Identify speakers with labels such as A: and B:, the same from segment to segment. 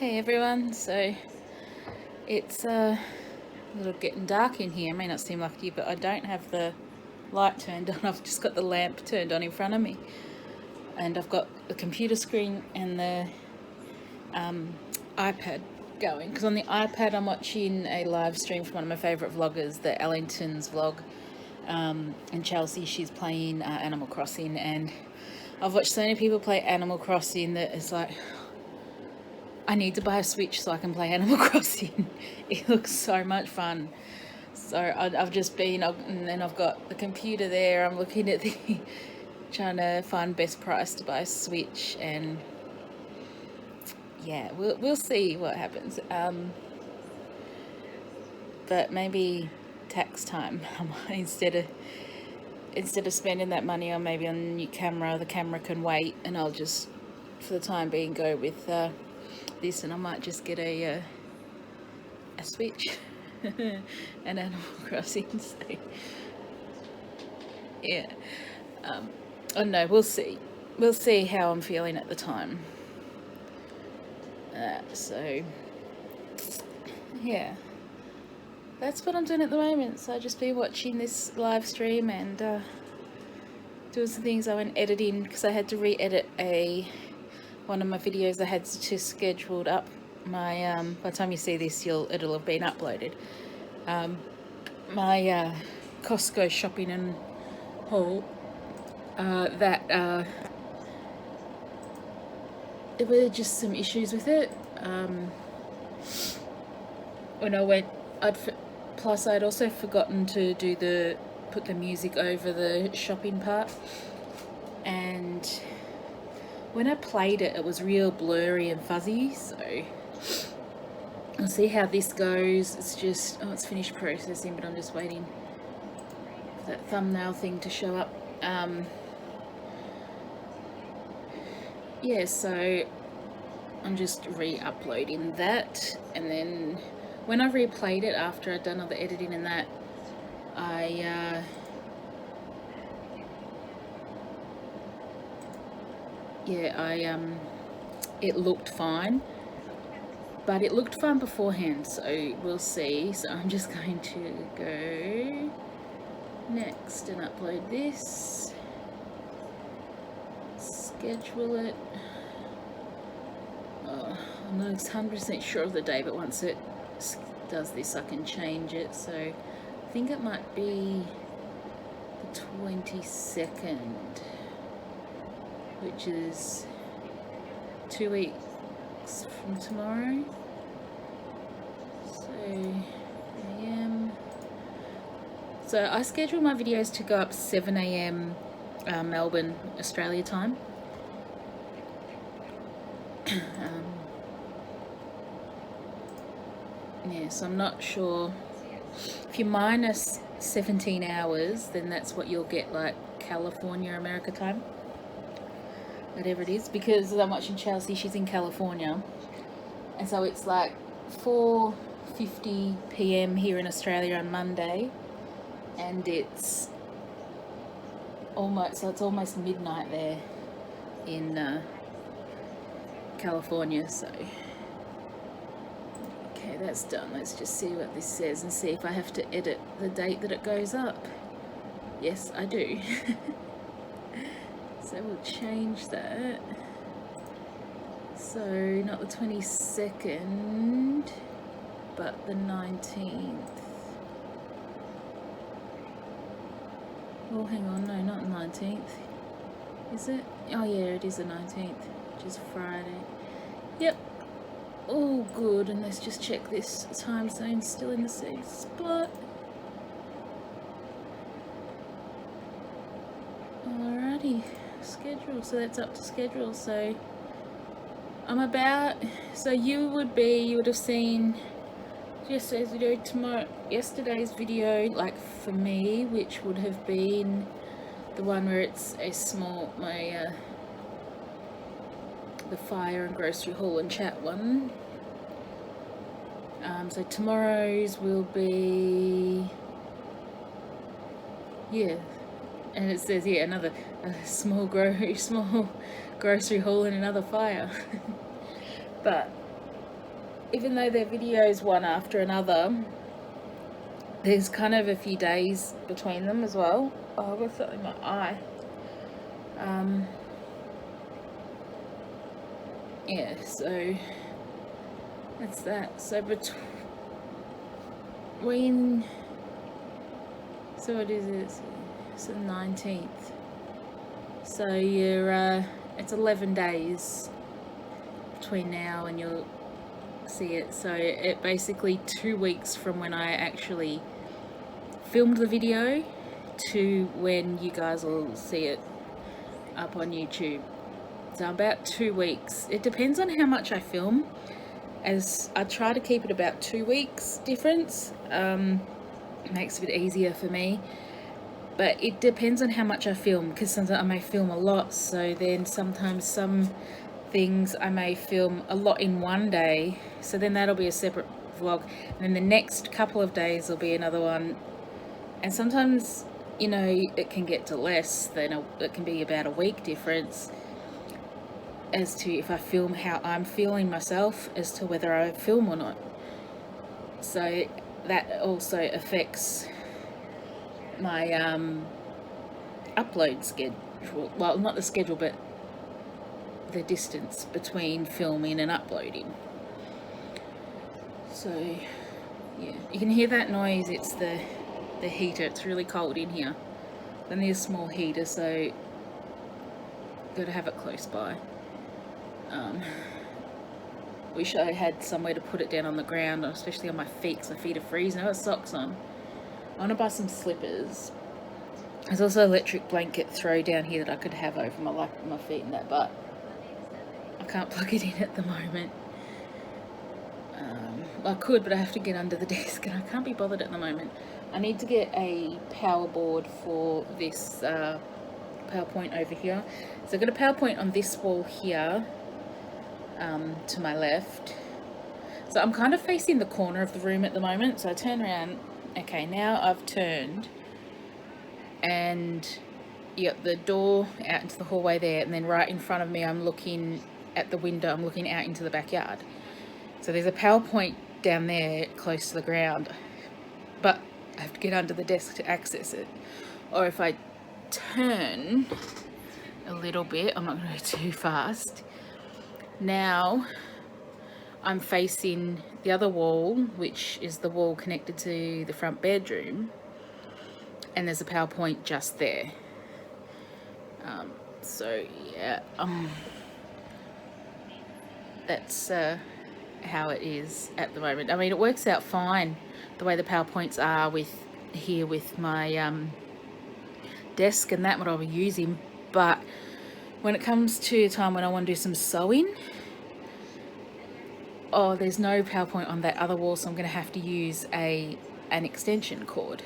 A: Hey everyone, so it's a little getting dark in here. It may not seem like you, but I don't have the light turned on. I've just got the lamp turned on in front of me, and I've got the computer screen and the iPad going, because on the iPad I'm watching a live stream from one of my favourite vloggers, the Ellington's vlog, and Chelsea, she's playing Animal Crossing, and I've watched so many people play Animal Crossing that it's like, I need to buy a Switch so I can play Animal Crossing. It looks so much fun. So I've just been, and then I've got the computer there. I'm looking at the, trying to find best price to buy a Switch, and yeah, we'll see what happens. But maybe tax time, instead of spending that money on maybe on a new camera, the camera can wait, and I'll just, for the time being, go with this, and I might just get a Switch and Animal Crossing. So yeah, I don't know. We'll see how I'm feeling at the time. So yeah, that's what I'm doing at the moment. So I'll just be watching this live stream and doing some things. I went editing because I had to re-edit one of my videos. I had to scheduled up my by the time you see this, it'll have been uploaded. My Costco shopping and haul. There were just some issues with it. When I went, plus I'd also forgotten to put the music over the shopping part, and when I played it, it was real blurry and fuzzy, so I'll see how this goes. It's just, it's finished processing, but I'm just waiting for that thumbnail thing to show up. Yeah, so I'm just re-uploading that, and then when I replayed it after I'd done all the editing and that, it looked fine, but it looked fine beforehand, so we'll see. So I'm just going to go next and upload this, schedule it. I'm not 100% sure of the day, but once it does this I can change it. So I think it might be the 22nd, which is 2 weeks from tomorrow. So AM. So I schedule my videos to go up 7 AM Melbourne, Australia time. Yeah, so I'm not sure. If you minus 17 hours, then that's what you'll get, like California, America time, whatever it is, because I'm watching Chelsea, she's in California, and so it's like 4:50 PM here in Australia on Monday, and it's almost midnight there in California. So okay, that's done. Let's just see what this says and see if I have to edit the date that it goes up. Yes, I do. So we'll change that. So not the 22nd, but the 19th. Oh, hang on, no, not the 19th. Is it? Oh yeah, it is the 19th, which is Friday. Yep. Oh, good. And let's just check this time zone, still in the same spot. Alrighty, schedule. So that's up to schedule. So I'm about. So you would have seen yesterday's video, yesterday's video, like for me, which would have been the one where it's a small, the fire and grocery haul and chat one. So tomorrow's will be, yeah, and it says, yeah, another small grocery haul and another fire. But even though they're videos one after another, there's kind of a few days between them as well. Oh, I've got something in my eye. Yeah, so that's that. So between, so what is it? It's the 19th. So you're, it's 11 days between now and you'll see it. So it basically 2 weeks from when I actually filmed the video to when you guys will see it up on YouTube. So about 2 weeks. It depends on how much I film, as I try to keep it about 2 weeks difference. Makes it a bit easier for me, but it depends on how much I film, because sometimes I may film a lot, so then sometimes some things I may film a lot in one day, so then that'll be a separate vlog, and then the next couple of days will be another one. And sometimes, you know, it can get to less than it can be about a week difference as to if I film how I'm feeling myself as to whether I film or not. So that also affects my upload schedule. Well, not the schedule, but the distance between filming and uploading. So yeah, you can hear that noise. It's the heater. It's really cold in here. Then there's a small heater, so got to have it close by. Wish I had somewhere to put it down on the ground, especially on my feet, because my feet are freezing. I have socks on. I want to buy some slippers. There's also an electric blanket throw down here that I could have over my feet and that, but I can't plug it in at the moment. I could, but I have to get under the desk and I can't be bothered at the moment. I need to get a power board for this PowerPoint over here. So I've got a PowerPoint on this wall here, to my left. So I'm kind of facing the corner of the room at the moment, so I turn around. Okay, now I've turned, and yep, the door out into the hallway there, and then right in front of me I'm looking at the window, I'm looking out into the backyard. So there's a PowerPoint down there close to the ground, but I have to get under the desk to access it. Or if I turn a little bit, I'm not going to go too fast. Now I'm facing the other wall, which is the wall connected to the front bedroom, and there's a PowerPoint just there. So yeah, that's how it is at the moment. I mean, it works out fine the way the PowerPoints are with my desk and that, what I'll be using, but when it comes to a time when I want to do some sewing, oh, there's no PowerPoint on that other wall, so I'm going to have to use an extension cord.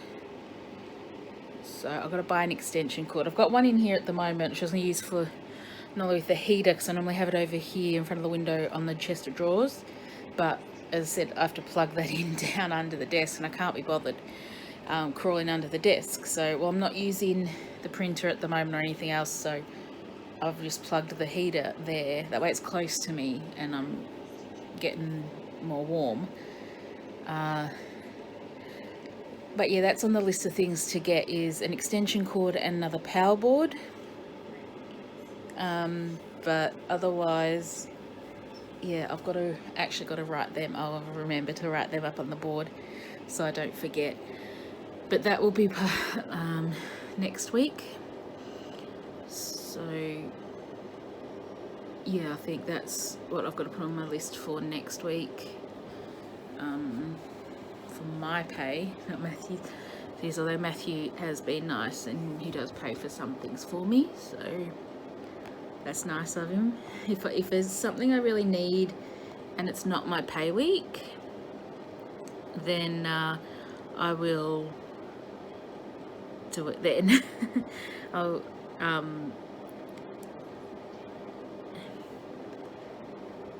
A: So I've got to buy an extension cord. I've got one in here at the moment, which I was going to use for not only with the heater, because I normally have it over here in front of the window on the chest of drawers, but as I said, I have to plug that in down under the desk, and I can't be bothered crawling under the desk. So, well, I'm not using the printer at the moment or anything else, so I've just plugged the heater there. That way it's close to me and I'm getting more warm. But yeah, that's on the list of things to get, is an extension cord and another power board. But otherwise, yeah, I've got to write them. I'll remember to write them up on the board so I don't forget. But that will be next week. So yeah, I think that's what I've got to put on my list for next week. For my pay, not Matthew's, although Matthew has been nice and he does pay for some things for me, so that's nice of him. If there's something I really need and it's not my pay week, then I will do it then. I'll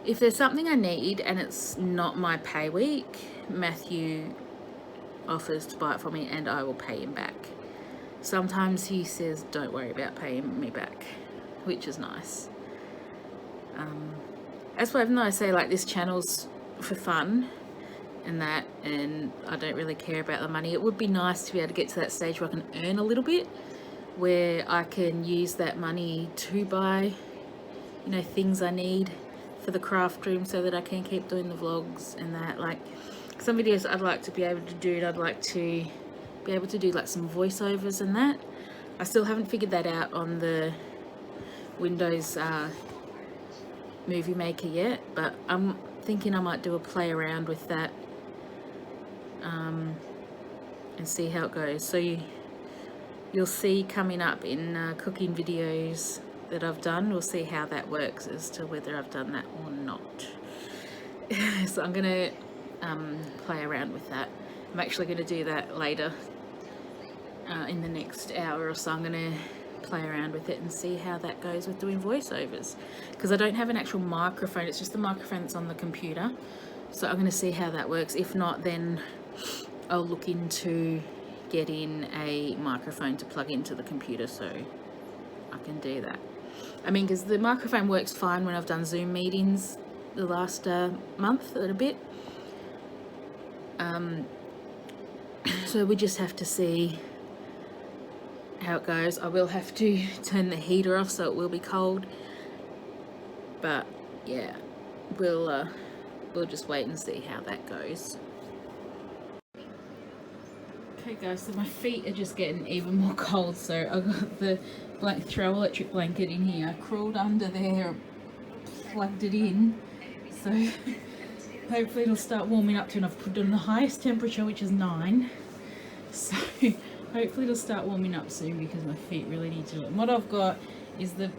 A: if there's something I need and it's not my pay week, Matthew offers to buy it for me and I will pay him back. Sometimes he says, don't worry about paying me back, which is nice. That's why even though I say like this channel's for fun and that, and I don't really care about the money. It would be nice to be able to get to that stage where I can earn a little bit, where I can use that money to buy, you know, things I need for the craft room so that I can keep doing the vlogs and that. Like some videos I'd like to be able to do, and I'd like to be able to do like some voiceovers and that. I still haven't figured that out on the Windows Movie Maker yet, but I'm thinking I might do a play around with that and see how it goes. So you'll see coming up in cooking videos that I've done, we'll see how that works as to whether I've done that or not. So I'm gonna play around with that. I'm actually going to do that later in the next hour or so. I'm going to play around with it and see how that goes with doing voiceovers, because I don't have an actual microphone, it's just the microphone that's on the computer. So I'm going to see how that works. If not, then I'll look into getting a microphone to plug into the computer so I can do that. I mean, because the microphone works fine when I've done Zoom meetings the last month and a bit. So we just have to see how it goes. I will have to turn the heater off, so it will be cold. But yeah, we'll just wait and see how that goes. Okay guys, so my feet are just getting even more cold, so I got the throw electric blanket in here. I crawled under there, plugged it in, so hopefully it'll start warming up to, and I've put it on the highest temperature, which is 9. So hopefully it'll start warming up soon, because my feet really need to. And what I've got is the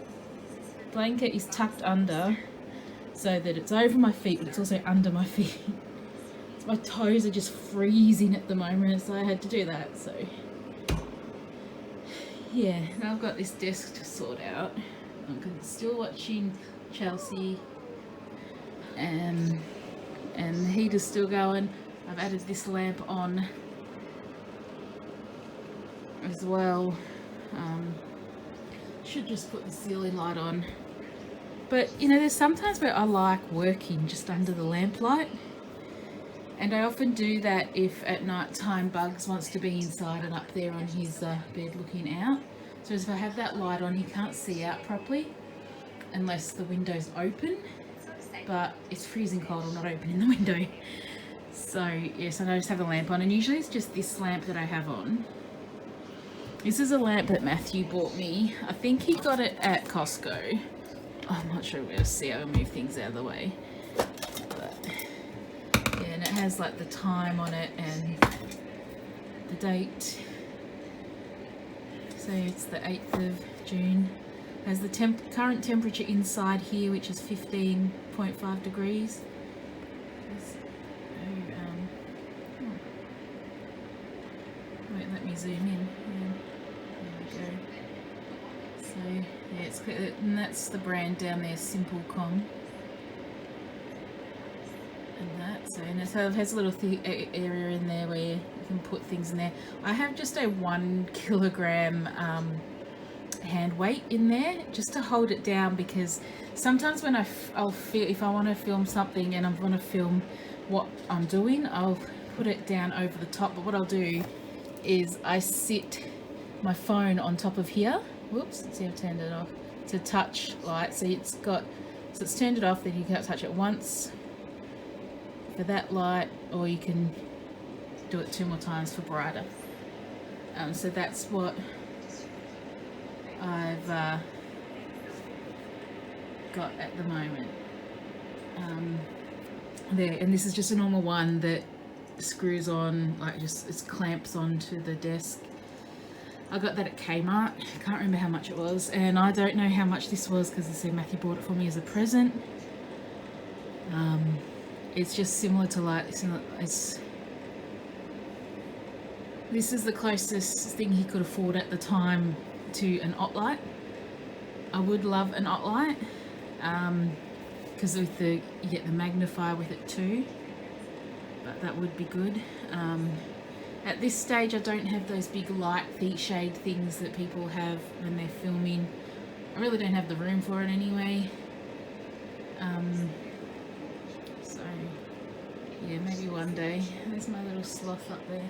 A: blanket is tucked under so that it's over my feet, but it's also under my feet. So my toes are just freezing at the moment, so I had to do that. So yeah, now I've got this desk to sort out. I'm still watching Chelsea, and the heater's still going. I've added this lamp on as well. Should just put the ceiling light on. But you know, there's sometimes where I like working just under the lamplight, and I often do that if at night time Bugs wants to be inside and up there on his bed looking out. So if I have that light on, he can't see out properly unless the window's open, but it's freezing cold, I'm not opening the window. So yes, I just have the lamp on, and usually it's just this lamp that I have on. This is a lamp that Matthew bought me. I think he got it at Costco. I'm not sure where to see. I'll move things out of the way. But yeah, and it has like the time on it and the date. So it's the 8th of June. It has the current temperature inside here, which is 15.5 degrees. Wait, let me zoom in. There we go. So yeah, it's clear, and that's the brand down there, Simplecom. And that, so it has a little area in there where you can put things in there. I have just a 1 kilogram hand weight in there just to hold it down, because sometimes when I'll feel, if I want to film something and I want to film what I'm doing, I'll put it down over the top. But what I'll do is I sit my phone on top of here. Whoops, let's see, I've turned it off. It's a touch light, so it's turned it off, then you can't touch it once for that light, or you can do it 2 more times for brighter. So that's what I've got at the moment. There, and this is just a normal one that screws on, like just it clamps onto the desk. I got that at Kmart. I can't remember how much it was, and I don't know how much this was because I said Matthew bought it for me as a present. It's just similar to this is the closest thing he could afford at the time to an OttLight. I would love an OttLight, because you get the magnifier with it too, but that would be good. At this stage I don't have those big light shade things that people have when they're filming. I really don't have the room for it anyway. So yeah, maybe one day. There's my little sloth up there.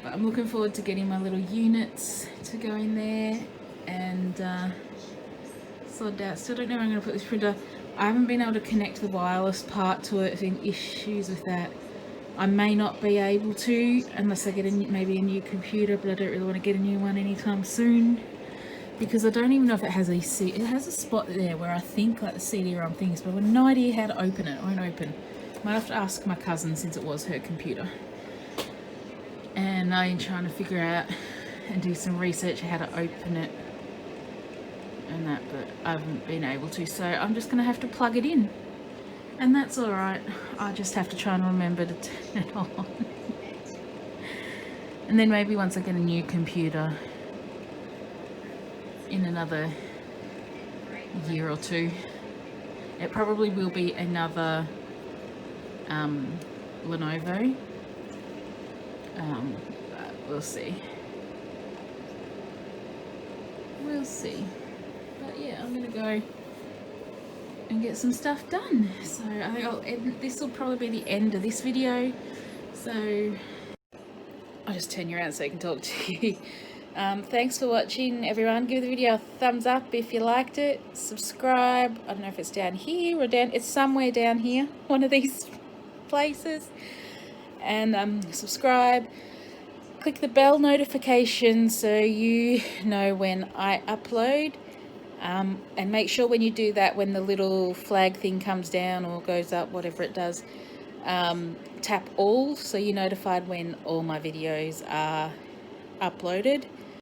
A: But I'm looking forward to getting my little units to go in there and sort out. Still don't know where I'm going to put this printer. I haven't been able to connect the wireless part to it. I've been issues with that. I may not be able to unless I get maybe a new computer, but I don't really want to get a new one anytime soon because I don't even know if it has a seat. It has a spot there where I think like the CD-ROM thing is, but I have no idea how to open it. It won't open. Might have to ask my cousin since it was her computer. And I'm trying to figure out and do some research how to open it and that, but I haven't been able to, so I'm just gonna have to plug it in, and that's all right. I just have to try and remember to turn it on. And then maybe once I get a new computer in another year or two, it probably will be another Lenovo. We'll see. We'll see. But yeah, I'm gonna go and get some stuff done. So I think this will probably be the end of this video. So I'll just turn you around so I can talk to you. Thanks for watching, everyone. Give the video a thumbs up if you liked it. Subscribe. I don't know if it's down here or down. It's somewhere down here, one of these places. And subscribe. Click the bell notification so you know when I upload. And make sure when you do that, when the little flag thing comes down or goes up, whatever it does, tap all so you're notified when all my videos are uploaded.